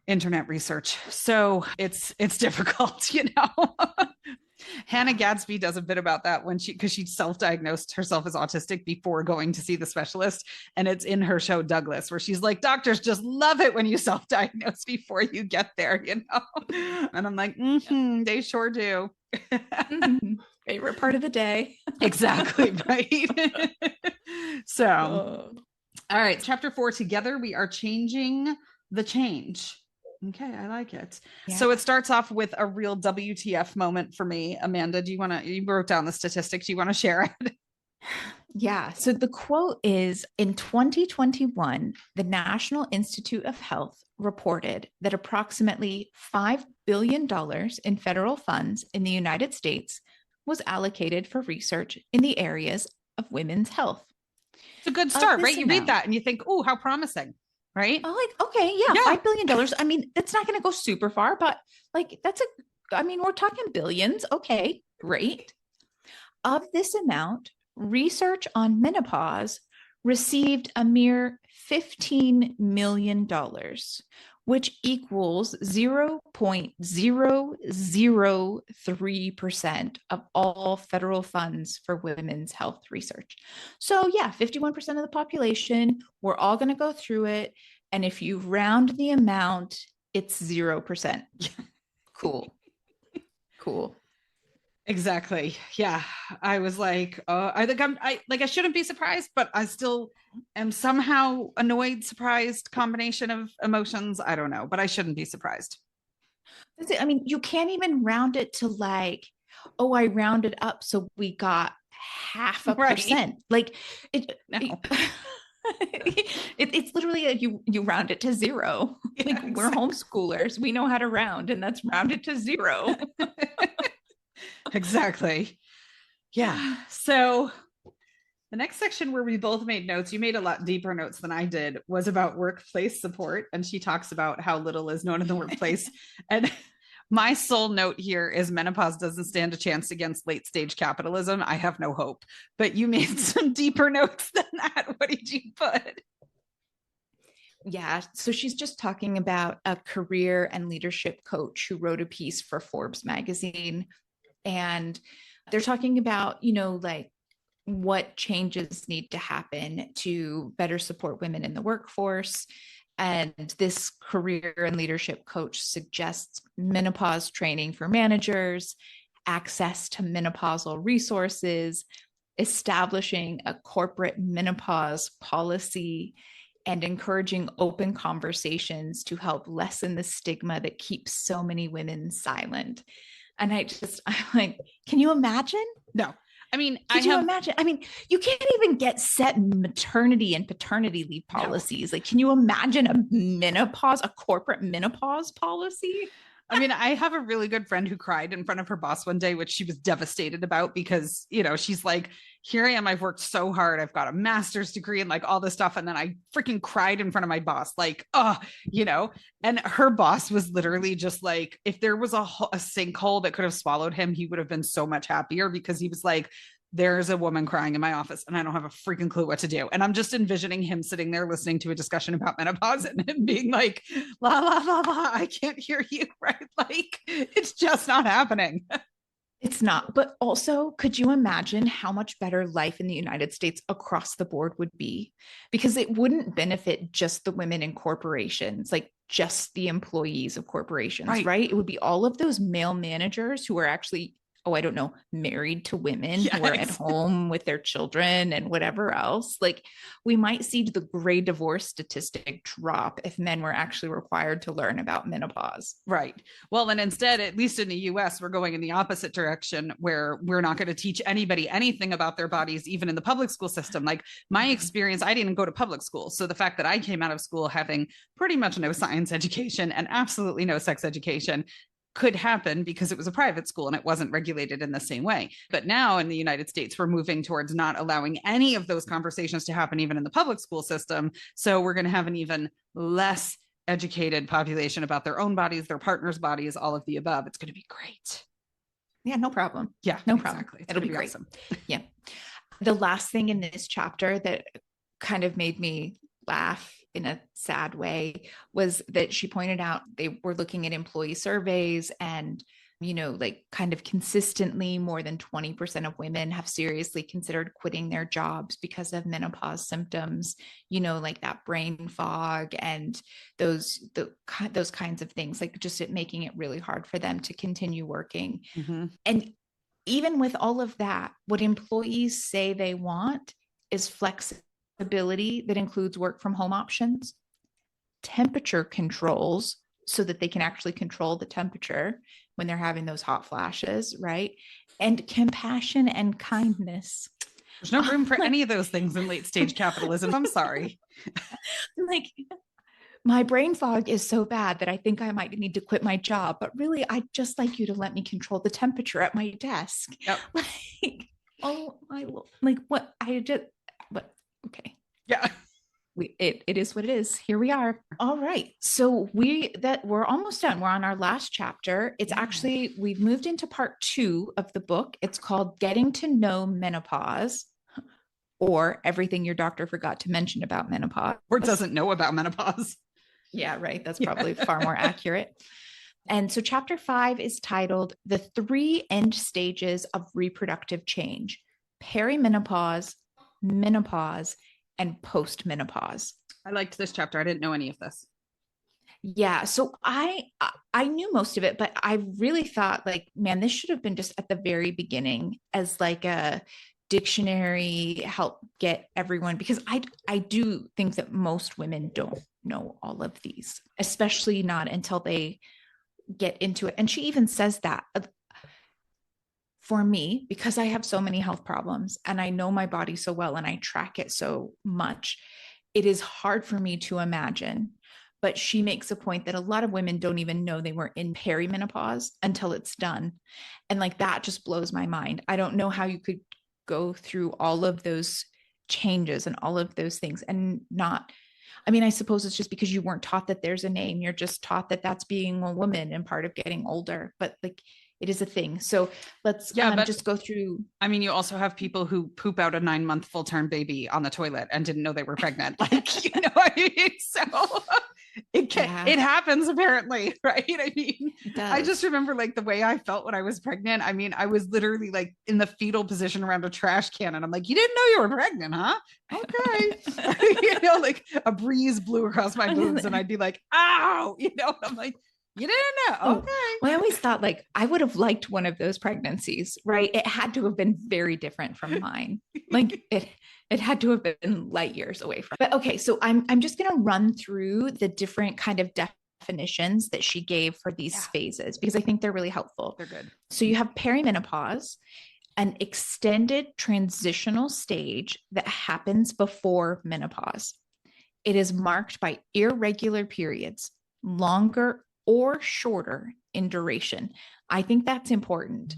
internet research. So it's difficult, you know. Hannah Gadsby does a bit about that because she self-diagnosed herself as autistic before going to see the specialist. And it's in her show, Douglas, where she's like, doctors just love it when you self-diagnose before you get there, you know? And I'm like, they sure do. Favorite part of the day. Exactly. Right. So, all right. Chapter 4, together we are changing the change. Okay, I like it. Yeah. So it starts off with a real WTF moment for me. Amanda, you wrote down the statistic. Do you want to share it? Yeah. So the quote is in 2021, the National Institute of Health reported that approximately $5 billion in federal funds in the United States was allocated for research in the areas of women's health. It's a good Of start, right? this You read amount, that and you think, oh, how promising, right? oh, like, okay, yeah, Yeah. $5 billion. I mean, that's not going to go super far, but like, I mean, we're talking billions. Okay, great. Of this amount, research on menopause received a mere $15 million, which equals 0.003% of all federal funds for women's health research. So, yeah, 51% of the population, we're all going to go through it. And if you round the amount, it's 0%. Cool. Cool. Exactly. Yeah. I was like, I think I shouldn't be surprised, but I still am somehow annoyed, surprised, combination of emotions. I don't know, but I shouldn't be surprised. I mean, you can't even round it to like, oh, I rounded up, so we got half a Right. percent. Like No. it's literally you round it to zero. Yeah, Like we're exactly. homeschoolers, we know how to round, and that's rounded to zero. Exactly. Yeah. So the next section where we both made notes, you made a lot deeper notes than I did, was about workplace support. And she talks about how little is known in the workplace. And my sole note here is menopause doesn't stand a chance against late stage capitalism. I have no hope. But you made some deeper notes than that. What did you put? Yeah, so she's just talking about a career and leadership coach who wrote a piece for Forbes magazine, and they're talking about, like what changes need to happen to better support women in the workforce. And this career and leadership coach suggests menopause training for managers, access to menopausal resources, establishing a corporate menopause policy, and encouraging open conversations to help lessen the stigma that keeps so many women silent. And I'm like, can you imagine? No. I mean, Could you imagine? I mean, you can't even get set maternity and paternity leave no. policies. Like, can you imagine a corporate menopause policy? I mean, I have a really good friend who cried in front of her boss one day, which she was devastated about because, she's like, here I am. I've worked so hard. I've got a master's degree and like all this stuff. And then I freaking cried in front of my boss, like, and her boss was literally just like, if there was a sinkhole that could have swallowed him, he would have been so much happier because he was like, there's a woman crying in my office and I don't have a freaking clue what to do. And I'm just envisioning him sitting there listening to a discussion about menopause and him being like, la, la, la, la, I can't hear you. Right. Like it's just not happening. It's not. But also, could you imagine how much better life in the United States across the board would be? Because it wouldn't benefit just the women in corporations, like just the employees of corporations, Right. right? It would be all of those male managers who are actually, oh, I don't know, married to women Yes. who are at home with their children and whatever else. Like we might see the gray divorce statistic drop if men were actually required to learn about menopause. Right. Well, and instead, at least in the US, we're going in the opposite direction where we're not going to teach anybody anything about their bodies, even in the public school system. Like my experience, I didn't go to public school. So the fact that I came out of school having pretty much no science education and absolutely no sex education could happen because it was a private school and it wasn't regulated in the same way. But now in the United States, we're moving towards not allowing any of those conversations to happen, even in the public school system. So we're going to have an even less educated population about their own bodies, their partner's bodies, all of the above. It's going to be great. Yeah, no problem. Yeah, no exactly. problem. It'll be great. Awesome. Yeah. The last thing in this chapter that kind of made me laugh in a sad way was that she pointed out they were looking at employee surveys and like kind of consistently more than 20% of women have seriously considered quitting their jobs because of menopause symptoms, like that brain fog and those kinds of things, like just it making it really hard for them to continue working. Mm-hmm. And even with all of that, what employees say they want is flexibility that includes work from home options, temperature controls so that they can actually control the temperature when they're having those hot flashes, right? And compassion and kindness. There's no room for any of those things in late stage capitalism. I'm sorry. Like, my brain fog is so bad that I think I might need to quit my job, but really, I'd just like you to let me control the temperature at my desk. Yep. Like, oh, like what I just, but okay. Yeah. It is what it is. Here we are. All right. So we're almost done. We're on our last chapter. It's actually, we've moved into part 2 of the book. It's called Getting to Know Menopause, or Everything Your Doctor Forgot to Mention About Menopause. Or doesn't know about menopause. Yeah, right. That's probably far more accurate. And so chapter 5 is titled The 3 End Stages of Reproductive Change: Perimenopause, Menopause, and Postmenopause. I liked this chapter. I didn't know any of this. Yeah, so I knew most of it, but I really thought, like, man, this should have been just at the very beginning as like a dictionary, help get everyone, because I do think that most women don't know all of these, especially not until they get into it. And she even says that for me, because I have so many health problems and I know my body so well and I track it so much, it is hard for me to imagine. But she makes a point that a lot of women don't even know they were in perimenopause until it's done. And like, that just blows my mind. I don't know how you could go through all of those changes and all of those things and not, I mean, I suppose it's just because you weren't taught that there's a name. You're just taught that that's being a woman and part of getting older. But like, it is a thing. So let's just go through. I mean, you also have people who poop out a 9-month full-term baby on the toilet and didn't know they were pregnant. Like, you know, I mean, so it happens apparently, right? I mean, I just remember like the way I felt when I was pregnant. I mean, I was literally like in the fetal position around a trash can, and I'm like, you didn't know you were pregnant, huh? Okay. You know, like a breeze blew across my boobs and I'd be like, ow, you know, and I'm like, you didn't know. Okay. Well, I always thought like I would have liked one of those pregnancies, right? It had to have been very different from mine. Like it had to have been light years away from. But okay, so I'm just going to run through the different kind of definitions that she gave for these phases, because I think they're really helpful. They're good. So you have perimenopause, an extended transitional stage that happens before menopause. It is marked by irregular periods, longer or shorter in duration. I think that's important.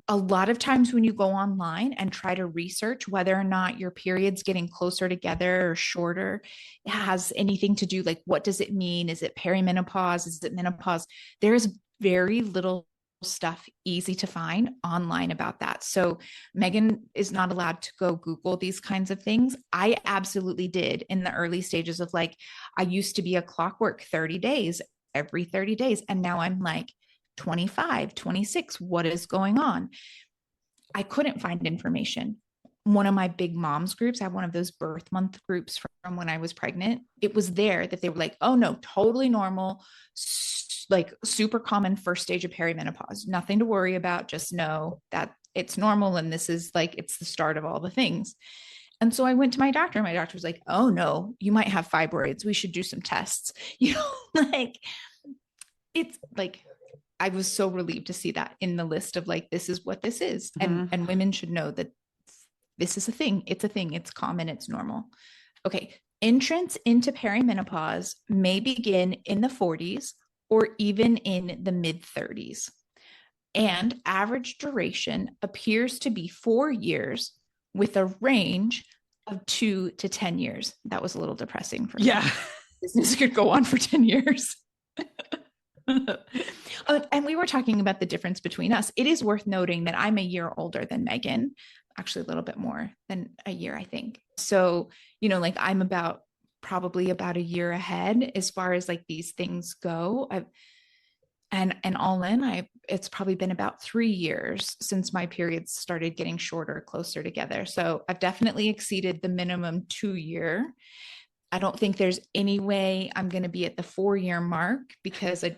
A lot of times when you go online and try to research whether or not your period's getting closer together or shorter, it has anything to do, like, what does it mean? Is it perimenopause? Is it menopause? There is very little stuff easy to find online about that. So Meagan is not allowed to go Google these kinds of things. I absolutely did in the early stages of, like, I used to be a clockwork 30 days, every 30 days. And now I'm like 25, 26. What is going on? I couldn't find information. One of my big moms groups, I have one of those birth month groups from when I was pregnant. It was there that they were like, oh no, totally normal, like super common first stage of perimenopause. Nothing to worry about. Just know that it's normal. And this is like, it's the start of all the things. And so I went to my doctor, and my doctor was like, oh no, you might have fibroids. We should do some tests. You know, like, it's like, I was so relieved to see that in the list of like, this is what this is. And women should know that this is a thing. It's a thing. It's common. It's normal. Okay. Entrance into perimenopause may begin in the 40s or even in the mid 30s. And average duration appears to be 4 years, with a range of 2 to 10 years. That was a little depressing for me. Yeah. This could go on for 10 years. And we were talking about the difference between us. It is worth noting that I'm a year older than Meagan, actually a little bit more than a year, I think. So, you know, like, I'm probably about a year ahead as far as like these things go. And all in, it's probably been about 3 years since my periods started getting shorter, closer together. So I've definitely exceeded the minimum 2-year. I don't think there's any way I'm going to be at the 4-year mark, because I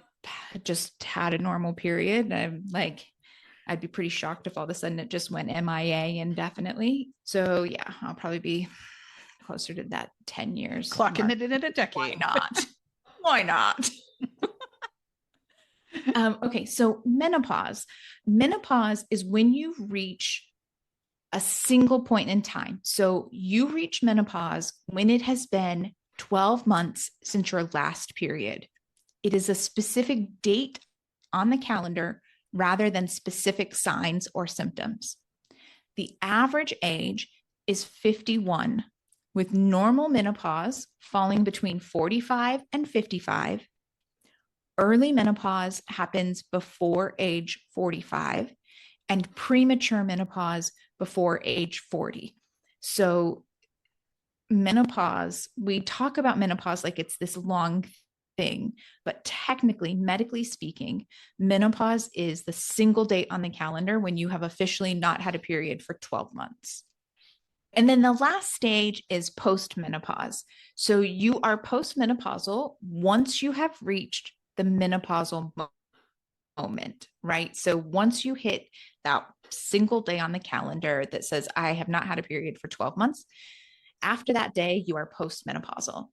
just had a normal period. I'm like, I'd be pretty shocked if all of a sudden it just went MIA indefinitely. So yeah, I'll probably be closer to that 10 years. Clocking mark. it in a decade. Why not? Why not? Okay, so menopause. Menopause is when you reach a single point in time. So you reach menopause when it has been 12 months since your last period. It is a specific date on the calendar rather than specific signs or symptoms. The average age is 51, with normal menopause falling between 45 and 55. Early menopause happens before age 45, and premature menopause before age 40. So, menopause, we talk about menopause like it's this long thing, but technically, medically speaking, menopause is the single date on the calendar when you have officially not had a period for 12 months. And then the last stage is postmenopause. So you are postmenopausal once you have reached the menopausal moment, right? So once you hit that single day on the calendar that says, I have not had a period for 12 months, after that day, you are postmenopausal.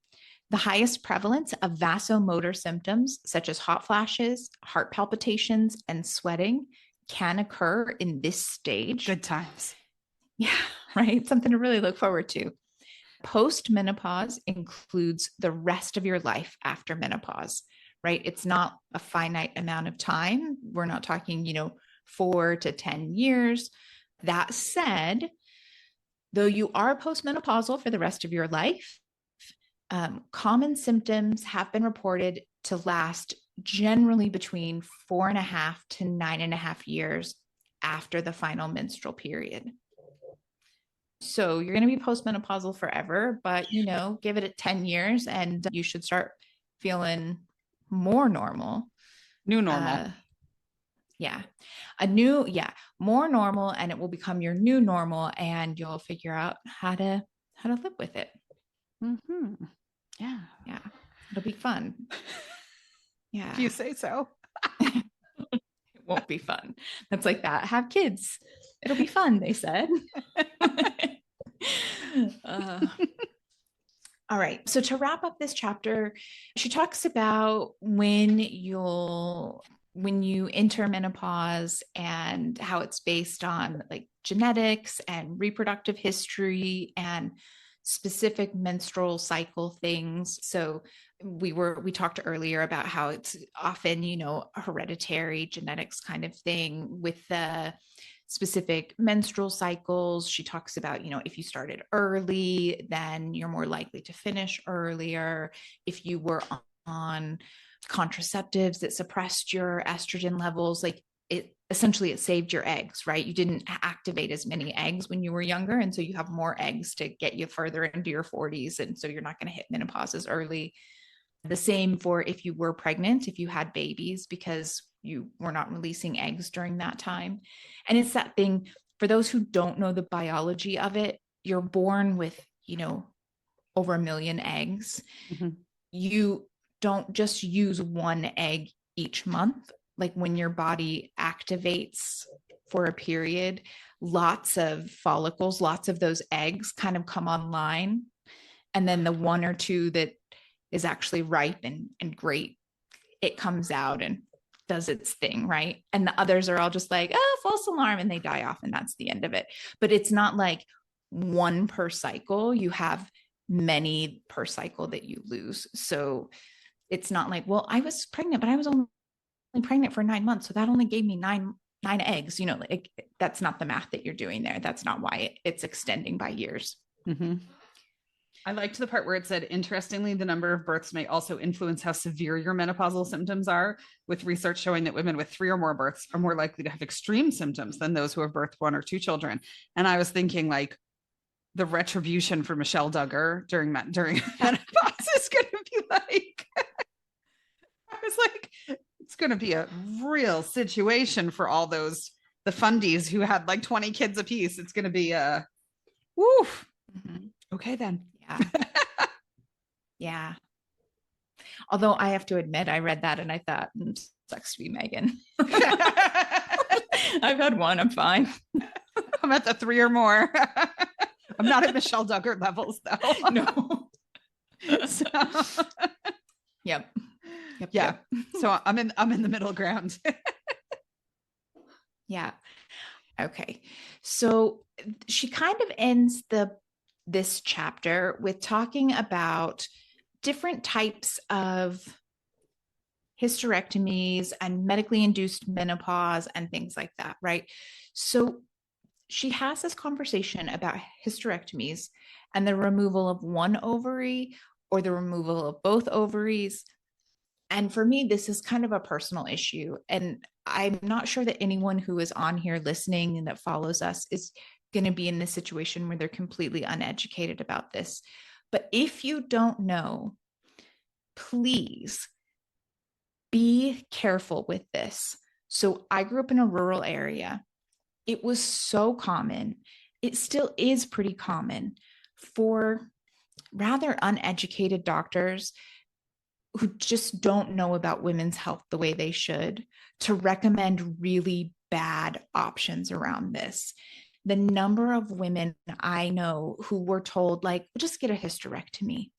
The highest prevalence of vasomotor symptoms, such as hot flashes, heart palpitations, and sweating, can occur in this stage. Good times. Yeah, right. Something to really look forward to. Postmenopause includes the rest of your life after menopause, right? It's not a finite amount of time. We're not talking, 4 to 10 years. That said, though you are postmenopausal for the rest of your life, common symptoms have been reported to last generally between 4.5 to 9.5 years after the final menstrual period. So you're going to be postmenopausal forever, but give it 10 years and you should start feeling more normal. New normal. More normal, and it will become your new normal, and you'll figure out how to live with it. Mm-hmm. Yeah. It'll be fun. Yeah. If you say so. It won't be fun. That's like that. Have kids. It'll be fun, they said. All right. So to wrap up this chapter, she talks about when you enter menopause and how it's based on like genetics and reproductive history and specific menstrual cycle things. So we talked earlier about how it's often, a hereditary genetics kind of thing with the specific menstrual cycles. She talks about, if you started early, then you're more likely to finish earlier. If you were on contraceptives that suppressed your estrogen levels, like it saved your eggs, right? You didn't activate as many eggs when you were younger. And so you have more eggs to get you further into your 40s. And so you're not going to hit menopause as early. The same for if you were pregnant, if you had babies, because you were not releasing eggs during that time. And it's that thing for those who don't know the biology of it, you're born with, over 1 million eggs. Mm-hmm. You don't just use one egg each month. Like when your body activates for a period, lots of follicles, lots of those eggs kind of come online. And then the one or two that is actually ripe and great, it comes out and does its thing, right? And the others are all just like, oh, false alarm, and they die off, and that's the end of it. But it's not like one per cycle. You have many per cycle that you lose. So it's not like, well, I was pregnant, but I was only pregnant for 9 months, so that only gave me nine eggs. That's not the math that you're doing there. That's not why it's extending by years. Mm-hmm. I liked the part where it said, interestingly, the number of births may also influence how severe your menopausal symptoms are, with research showing that women with 3 or more births are more likely to have extreme symptoms than those who have birthed 1 or 2 children. And I was thinking, like, the retribution for Michelle Duggar during menopause is going to be like, I was like, it's going to be a real situation for all the fundies who had like 20 kids apiece. It's going to be woof. Mm-hmm. Okay, then. Yeah. Yeah. Although I have to admit, I read that and I thought, sucks to be Meagan. I've had 1. I'm fine. I'm at the 3 or more. I'm not at Michelle Duggar levels though. No. So, Yep. Yeah. So I'm in the middle ground. Yeah. Okay. So she kind of ends this chapter with talking about different types of hysterectomies and medically induced menopause and things like that, right? So she has this conversation about hysterectomies and the removal of one ovary or the removal of both ovaries. And for me, this is kind of a personal issue. And I'm not sure that anyone who is on here listening and that follows us is going to be in this situation where they're completely uneducated about this. But if you don't know, please be careful with this. So I grew up in a rural area. It was so common. It still is pretty common for rather uneducated doctors who just don't know about women's health the way they should to recommend really bad options around this. The number of women I know who were told, like, just get a hysterectomy.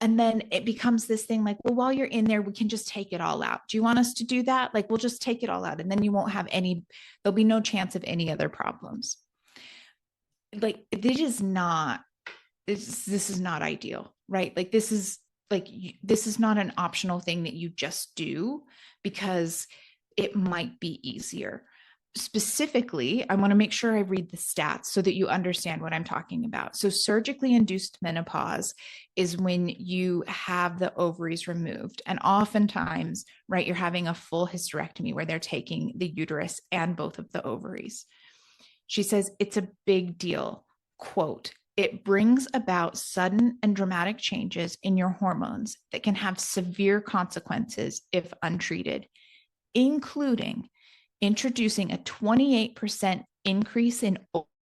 And then it becomes this thing like, well, while you're in there, we can just take it all out. Do you want us to do that? Like, we'll just take it all out. And then you won't have there'll be no chance of any other problems. Like, this is not ideal, right? Like, this is not an optional thing that you just do because it might be easier. Specifically, I want to make sure I read the stats so that you understand what I'm talking about. So surgically induced menopause is when you have the ovaries removed. And oftentimes, right, you're having a full hysterectomy where they're taking the uterus and both of the ovaries. She says it's a big deal. Quote, it brings about sudden and dramatic changes in your hormones that can have severe consequences if untreated, including introducing a 28% increase in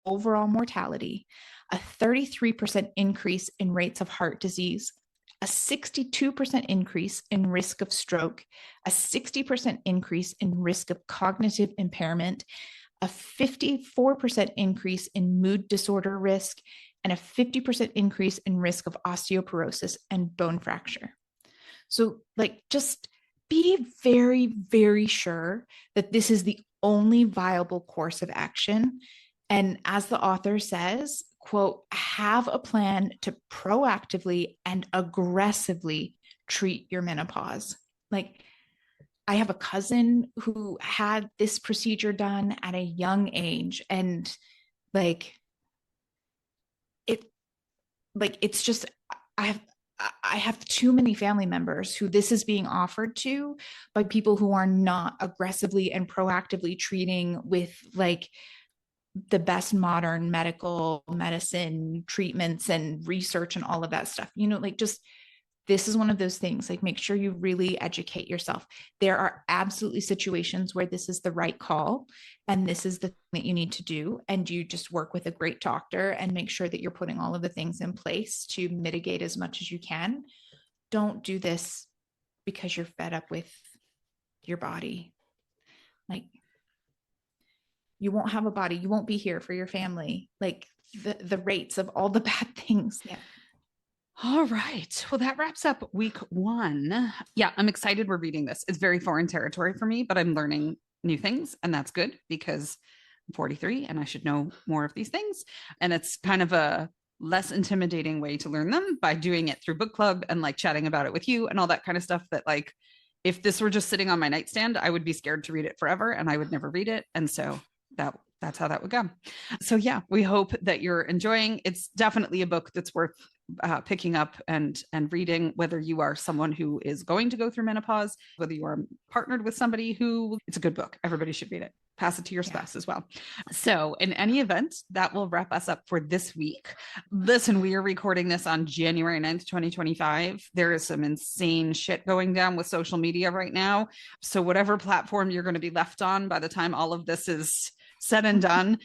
overall mortality, a 33% increase in rates of heart disease, a 62% increase in risk of stroke, a 60% increase in risk of cognitive impairment, a 54% increase in mood disorder risk, and a 50% increase in risk of osteoporosis and bone fracture. So, like, just be very, very sure that this is the only viable course of action. And as the author says, quote, have a plan to proactively and aggressively treat your menopause. Like, I have a cousin who had this procedure done at a young age, and it's just, I have too many family members who this is being offered to by people who are not aggressively and proactively treating with like the best modern medical medicine treatments and research and all of that stuff. Like, just, this is one of those things, like, make sure you really educate yourself. There are absolutely situations where this is the right call and this is the thing that you need to do. And you just work with a great doctor and make sure that you're putting all of the things in place to mitigate as much as you can. Don't do this because you're fed up with your body. Like, you won't have a body. You won't be here for your family. Like, the rates of all the bad things. Yeah. All right. Well, that wraps up week 1. Yeah, I'm excited we're reading this. It's very foreign territory for me, but I'm learning new things. And that's good because I'm 43 and I should know more of these things. And it's kind of a less intimidating way to learn them by doing it through book club and like chatting about it with you and all that kind of stuff that, like, if this were just sitting on my nightstand, I would be scared to read it forever and I would never read it. And so that's how that would go. So yeah, we hope that you're enjoying. It's definitely a book that's worth picking up and reading, whether you are someone who is going to go through menopause, whether you are partnered with somebody who, it's a good book. Everybody should read it. Pass it to your spouse as well. So in any event, that will wrap us up for this week. Listen, we are recording this on January 9th, 2025. There is some insane shit going down with social media right now. So whatever platform you're going to be left on by the time all of this is said and done,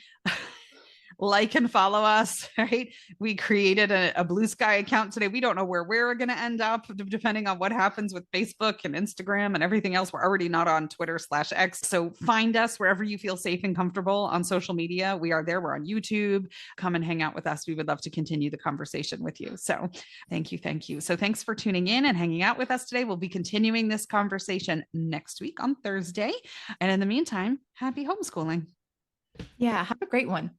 like and follow us, right? We created a Blue Sky account today. We don't know where we're going to end up depending on what happens with Facebook and Instagram and everything else. We're already not on Twitter/X. So find us wherever you feel safe and comfortable on social media. We are there. We're on YouTube. Come and hang out with us. We would love to continue the conversation with you. So thank you. Thank you. So thanks for tuning in and hanging out with us today. We'll be continuing this conversation next week on Thursday. And in the meantime, happy homeschooling. Yeah. Have a great one.